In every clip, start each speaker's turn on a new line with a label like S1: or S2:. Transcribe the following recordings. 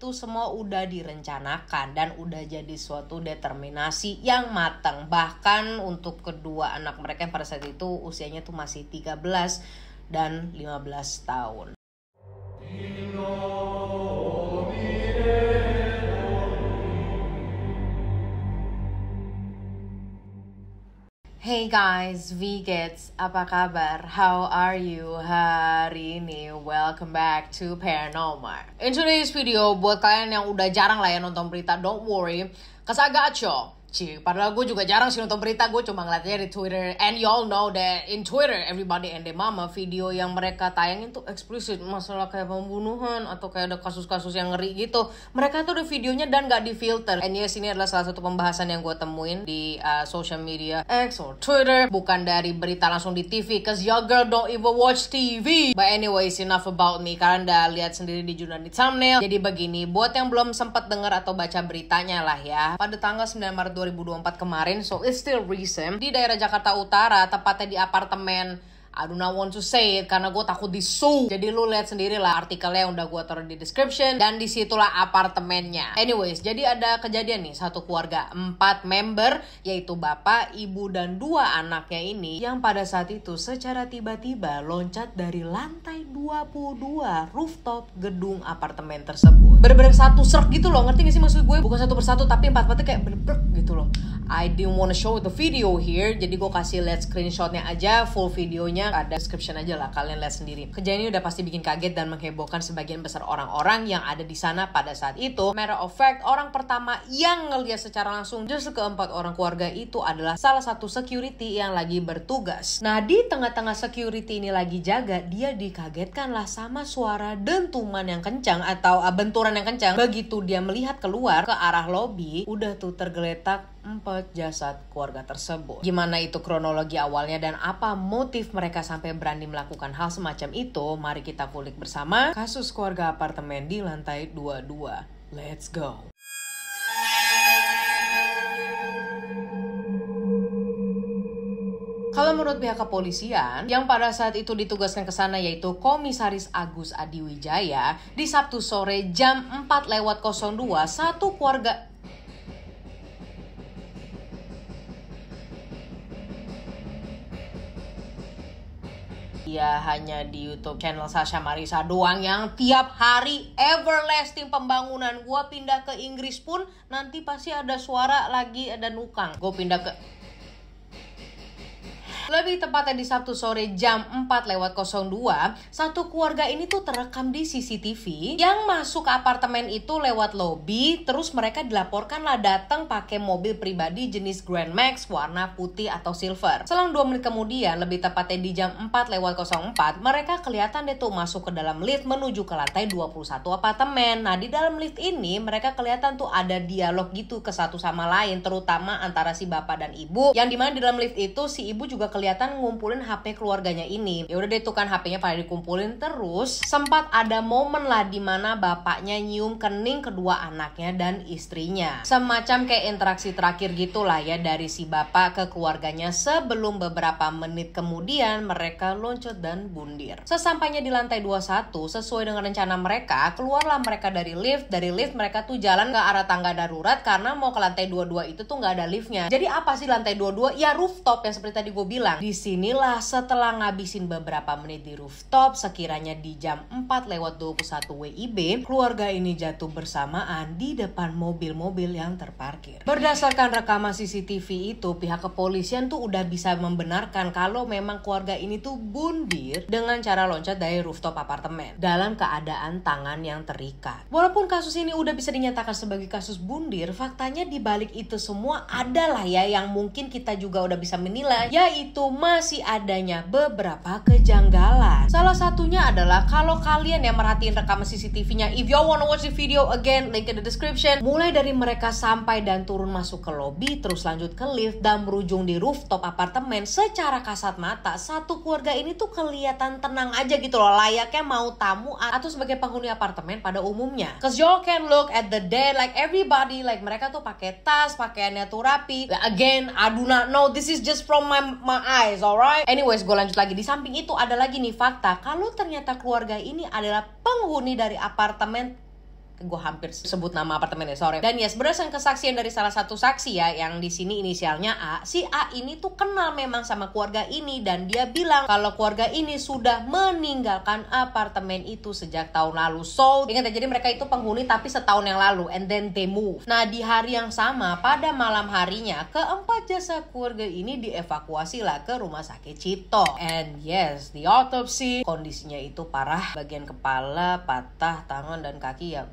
S1: itu semua udah direncanakan dan udah jadi suatu determinasi yang matang. Bahkan untuk kedua anak mereka yang pada saat itu usianya tuh masih 13 dan 15 tahun. Hey guys, Vigets, apa kabar? How are you hari ini? Welcome back to Paranormal. In today's video, buat kalian yang udah jarang lah ya nonton berita, don't worry, cause I got you. Padahal gue juga jarang sih nonton berita, gue cuma ngeliatnya di Twitter. And you all know that in Twitter, everybody and their mama, video yang mereka tayangin tuh eksplisit. Masalah kayak pembunuhan atau kayak ada kasus-kasus yang ngeri gitu. Mereka tuh ada videonya dan gak difilter. And yes, ini adalah salah satu pembahasan yang gue temuin di social media X or Twitter. Bukan dari berita langsung di TV, cause your girl don't even watch TV. But anyways, enough about me. Kalian udah lihat sendiri di judul di thumbnail. Jadi begini, buat yang belum sempat dengar atau baca beritanya lah ya. Pada tanggal 9 Maret 2024 kemarin, so it's still recent, di daerah Jakarta Utara, tepatnya di apartemen, I do not want to say it karena gue takut di-sue. Jadi lu lihat sendiri lah artikelnya yang udah gue taruh di description, dan disitulah apartemennya. Anyways, jadi ada kejadian nih, satu keluarga 4 member, yaitu bapak, ibu, dan 2 anaknya ini, yang pada saat itu secara tiba-tiba loncat dari lantai 22 rooftop gedung apartemen tersebut. Bener-bener satu serk gitu loh, ngerti gak sih maksud gue? Bukan satu persatu, tapi 4-4 kayak bener-bener gitu loh. I didn't wanna show the video here, jadi gue kasih lihat screenshotnya aja, full videonya ada description aja lah, kalian lihat sendiri. Kejadian ini udah pasti bikin kaget dan menghebohkan sebagian besar orang-orang yang ada di sana pada saat itu. Matter of fact, orang pertama yang ngeliat secara langsung justru keempat orang keluarga itu adalah salah satu security yang lagi bertugas. Nah, di tengah-tengah security ini lagi jaga, dia dikagetkan lah sama suara dentuman yang kencang atau benturan yang kencang. Begitu dia melihat keluar ke arah lobby, udah tuh tergeletak 4 jasad keluarga tersebut. Gimana itu kronologi awalnya dan apa motif mereka sampai berani melakukan hal semacam itu? Mari kita kulik bersama kasus keluarga apartemen di lantai 22. Let's go. Kalau menurut pihak kepolisian, yang pada saat itu ditugaskan ke sana yaitu Komisaris Agus Adiwijaya, di Sabtu sore jam 4:02, satu keluarga ya hanya di YouTube channel Sasha Marisa doang yang tiap hari everlasting pembangunan. Gua pindah ke Inggris pun nanti pasti ada suara lagi ada nukang. Gua pindah ke lebih tepatnya di Sabtu sore jam 4:02, satu keluarga ini tuh terekam di CCTV yang masuk ke apartemen itu lewat lobby, terus mereka dilaporkan lah datang pakai mobil pribadi jenis Grand Max warna putih atau silver. Selang 2 menit kemudian, lebih tepatnya di jam 4:04, mereka kelihatan deh tuh masuk ke dalam lift menuju ke lantai 21 apartemen. Nah, di dalam lift ini mereka kelihatan tuh ada dialog gitu ke satu sama lain, terutama antara si bapak dan ibu, yang dimana di dalam lift itu si ibu juga kelihatan ngumpulin HP keluarganya ini. Ya udah deh tuh kan HP-nya pada dikumpulin, terus sempat ada momen lah dimana bapaknya nyium kening kedua anaknya dan istrinya. Semacam kayak interaksi terakhir gitulah ya dari si bapak ke keluarganya sebelum beberapa menit kemudian mereka loncat dan bundir. Sesampainya di lantai 21, sesuai dengan rencana mereka, keluarlah mereka dari lift. Dari lift mereka tuh jalan ke arah tangga darurat karena mau ke lantai 22 itu tuh nggak ada liftnya. Jadi apa sih lantai 22? Ya rooftop yang seperti tadi gue bilang. Disinilah setelah ngabisin beberapa menit di rooftop, sekiranya di jam 4:21 WIB, keluarga ini jatuh bersamaan di depan mobil-mobil yang terparkir. Berdasarkan rekaman CCTV itu, pihak kepolisian tuh udah bisa membenarkan kalau memang keluarga ini tuh bundir dengan cara loncat dari rooftop apartemen dalam keadaan tangan yang terikat. Walaupun kasus ini udah bisa dinyatakan sebagai kasus bundir, faktanya di balik itu semua adalah ya yang mungkin kita juga udah bisa menilai, yaitu masih adanya beberapa kejanggalan. Salah satunya adalah kalau kalian yang merhatiin rekaman CCTV-nya, if you wanna watch the video again, link in the description. Mulai dari mereka sampai dan turun masuk ke lobby, terus lanjut ke lift dan berujung di rooftop apartemen, secara kasat mata satu keluarga ini tuh kelihatan tenang aja gitu loh, layaknya mau tamu atau sebagai penghuni apartemen pada umumnya. Cause you can look at the day like everybody, like mereka tuh pakai tas, pakaiannya tuh rapi. Again, I do not know, this is just from my eyes, alright? Anyways, gue lanjut lagi. Di samping itu ada lagi nih fakta kalau ternyata keluarga ini adalah penghuni dari apartemen gue hampir sebut nama apartemennya, sorry. Dan yes, berdasarkan kesaksian dari salah satu saksi ya, yang di sini inisialnya A, si A ini tuh kenal memang sama keluarga ini, dan dia bilang kalau keluarga ini sudah meninggalkan apartemen itu sejak tahun lalu. So, ingat ya, jadi mereka itu penghuni tapi setahun yang lalu, and then they move. Nah, di hari yang sama, pada malam harinya, keempat jasad keluarga ini dievakuasi lah ke rumah sakit Cipto. And yes, the autopsy, kondisinya itu parah, bagian kepala patah, tangan dan kaki ya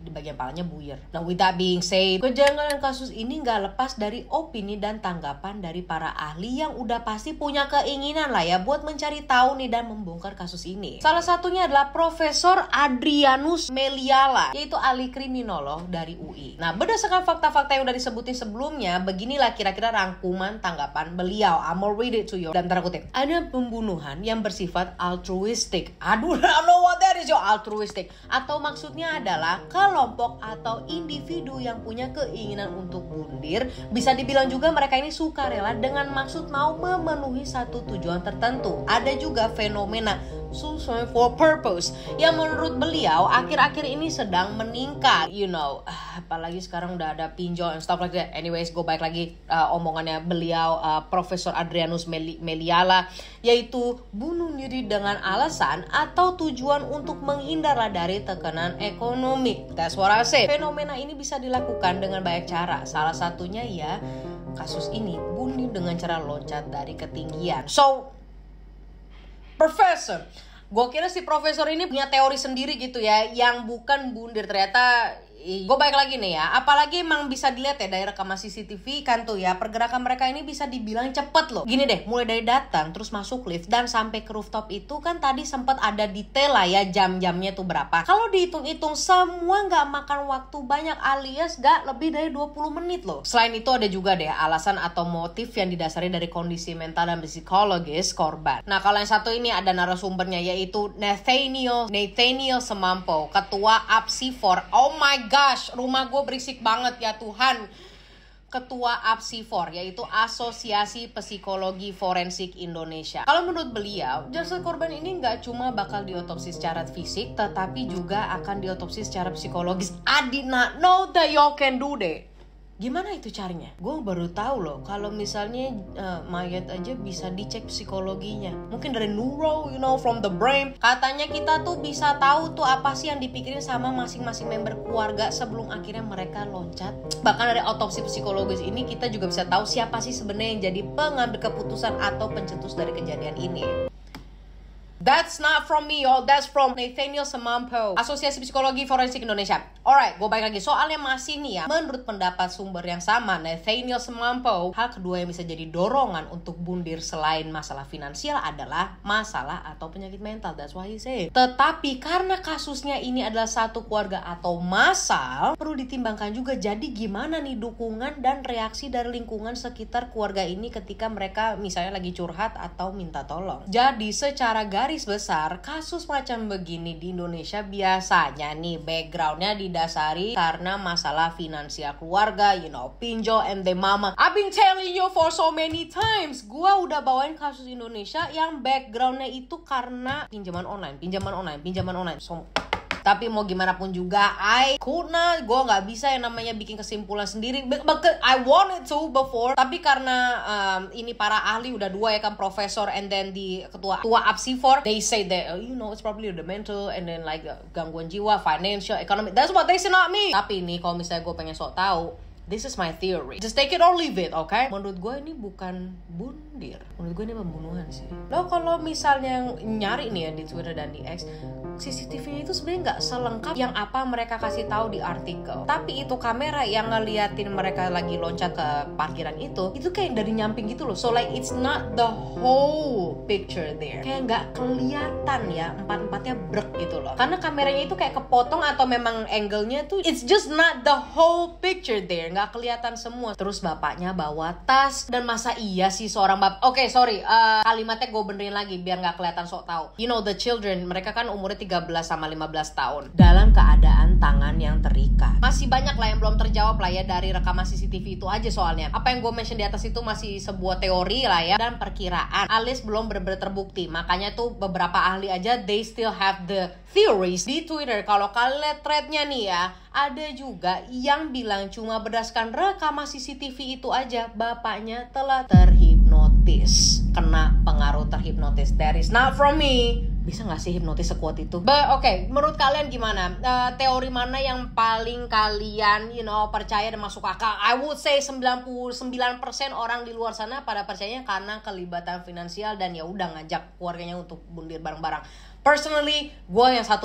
S1: di bagian palanya buyar. Nah, with that being said, kejanggalan kasus ini nggak lepas dari opini dan tanggapan dari para ahli yang udah pasti punya keinginan lah ya buat mencari tahu nih dan membongkar kasus ini. Salah satunya adalah Profesor Adrianus Meliala, yaitu ahli kriminolog dari UI. Nah, berdasarkan fakta-fakta yang udah disebutin sebelumnya, beginilah kira-kira rangkuman tanggapan beliau. I'm gonna read it to you. Dan tanda kutip, ada pembunuhan yang bersifat altruistik. Aduh, I don't know what that is, yo, altruistik. Atau maksudnya adalah kelompok atau individu yang punya keinginan untuk bundir. Bisa dibilang juga mereka ini sukarela dengan maksud mau memenuhi satu tujuan tertentu. Ada juga fenomena suicide for purpose yang menurut beliau akhir-akhir ini sedang meningkat. You know, apalagi sekarang udah ada pinjol and stuff like that. Anyways, gue balik lagi omongannya beliau, Profesor Adrianus Meliala, yaitu bunuh diri dengan alasan atau tujuan untuk menghindarlah dari tekanan ekonomi. That's what I say. Fenomena ini bisa dilakukan dengan banyak cara. Salah satunya ya kasus ini, bunuh dengan cara loncat dari ketinggian. So, Profesor, gue kira si profesor ini punya teori sendiri gitu ya, yang bukan bundir. Ternyata gue balik lagi nih ya, apalagi emang bisa dilihat ya dari rekaman CCTV kan tuh ya, pergerakan mereka ini bisa dibilang cepet loh. Gini deh, mulai dari datang terus masuk lift dan sampai ke rooftop itu kan tadi sempat ada detail lah ya, jam-jamnya tuh berapa. Kalau dihitung-hitung semua nggak makan waktu banyak, alias nggak lebih dari 20 menit loh. Selain itu ada juga deh alasan atau motif yang didasari dari kondisi mental dan psikologis korban. Nah, kalau yang satu ini ada narasumbernya, yaitu Nathaniel Semampo, ketua APSI4. Oh my gosh, rumah gue berisik banget ya Tuhan. Ketua APSI4, yaitu Asosiasi Psikologi Forensik Indonesia. Kalau menurut beliau, jasad korban ini nggak cuma bakal diotopsi secara fisik, tetapi juga akan diotopsi secara psikologis. I did not know that y'all can do that. Gimana itu caranya? Gue baru tahu loh kalau misalnya mayat aja bisa dicek psikologinya. Mungkin dari neuro, you know, from the brain. Katanya kita tuh bisa tahu tuh apa sih yang dipikirin sama masing-masing member keluarga sebelum akhirnya mereka loncat. Bahkan dari autopsi psikologis ini kita juga bisa tahu siapa sih sebenarnya yang jadi pengambil keputusan atau pencetus dari kejadian ini. That's not from me, y'all. That's from Nathaniel Semampo, Asosiasi Psikologi Forensik Indonesia. Alright, gue balik lagi. Soalnya masih nih ya, menurut pendapat sumber yang sama, Nathaniel Semampo, hal kedua yang bisa jadi dorongan untuk bundir selain masalah finansial adalah masalah atau penyakit mental. That's why he said. Tetapi karena kasusnya ini adalah satu keluarga atau massal, perlu ditimbangkan juga jadi gimana nih dukungan dan reaksi dari lingkungan sekitar keluarga ini ketika mereka misalnya lagi curhat atau minta tolong. Jadi secara garis besar, kasus macam begini di Indonesia biasanya nih backgroundnya didasari karena masalah finansial keluarga, you know, pinjol and the mama. I've been telling you for so many times, gua udah bawain kasus Indonesia yang backgroundnya itu karena pinjaman online. So, tapi mau gimana pun juga, gue nggak bisa yang namanya bikin kesimpulan sendiri. Because I wanted to before, tapi karena ini para ahli udah dua ya kan, profesor and then di ketua APSI4, they say that you know it's probably the mental and then like gangguan jiwa, financial, economic. That's what they say, not me. Tapi nih kalau misalnya gue pengen sok tahu, this is my theory. Just take it or leave it, okay? Menurut gue ini bukan bundir. Menurut gue ini pembunuhan sih. Lo kalau misalnya nyari nih ya di Twitter dan di X, CCTV-nya itu sebenarnya nggak selengkap yang apa mereka kasih tahu di artikel. Tapi itu kamera yang ngeliatin mereka lagi loncat ke parkiran itu kayak dari nyamping gitu loh. So like it's not the whole picture there. Kayak nggak kelihatan ya empat-empatnya brek gitu loh. Karena kameranya itu kayak kepotong atau memang angle-nya tuh it's just not the whole picture there. Nggak kelihatan semua. Terus bapaknya bawa tas, dan masa iya sih seorang Oke, sorry, kalimatnya gue benerin lagi biar nggak kelihatan sok tahu. You know the children, mereka kan umurnya 13 sama 15 tahun dalam keadaan tangan yang terikat. masih banyak lah yang belum terjawab lah ya dari rekaman CCTV itu aja soalnya. Apa yang gue mention di atas itu masih sebuah teori lah ya dan perkiraan, alias belum benar-benar terbukti. Makanya tuh beberapa ahli aja they still have the theories di Twitter. Kalau kalian lihat threadnya nih ya, ada juga yang bilang cuma berdasarkan rekaman CCTV itu aja bapaknya telah terhipnotis, kena pengaruh terhipnotis. That is not from me. Bisa gak sih hipnotis sekuat itu? Oke, menurut kalian gimana? Teori mana yang paling kalian percaya dan masuk akal? I would say 99% orang di luar sana pada percayanya karena kelibatan finansial dan ya udah ngajak keluarganya untuk bundir bareng-bareng. Personally, gue yang 1%.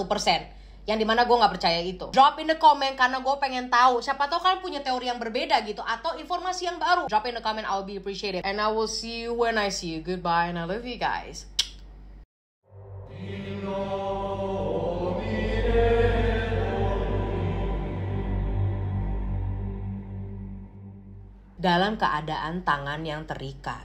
S1: Yang dimana gue gak percaya itu. Drop in the comment karena gue pengen tahu. Siapa tahu kalian punya teori yang berbeda gitu, atau informasi yang baru. Drop in the comment, I'll be appreciated. And I will see you when I see you. Goodbye and I love you guys. Dalam keadaan tangan yang terikat.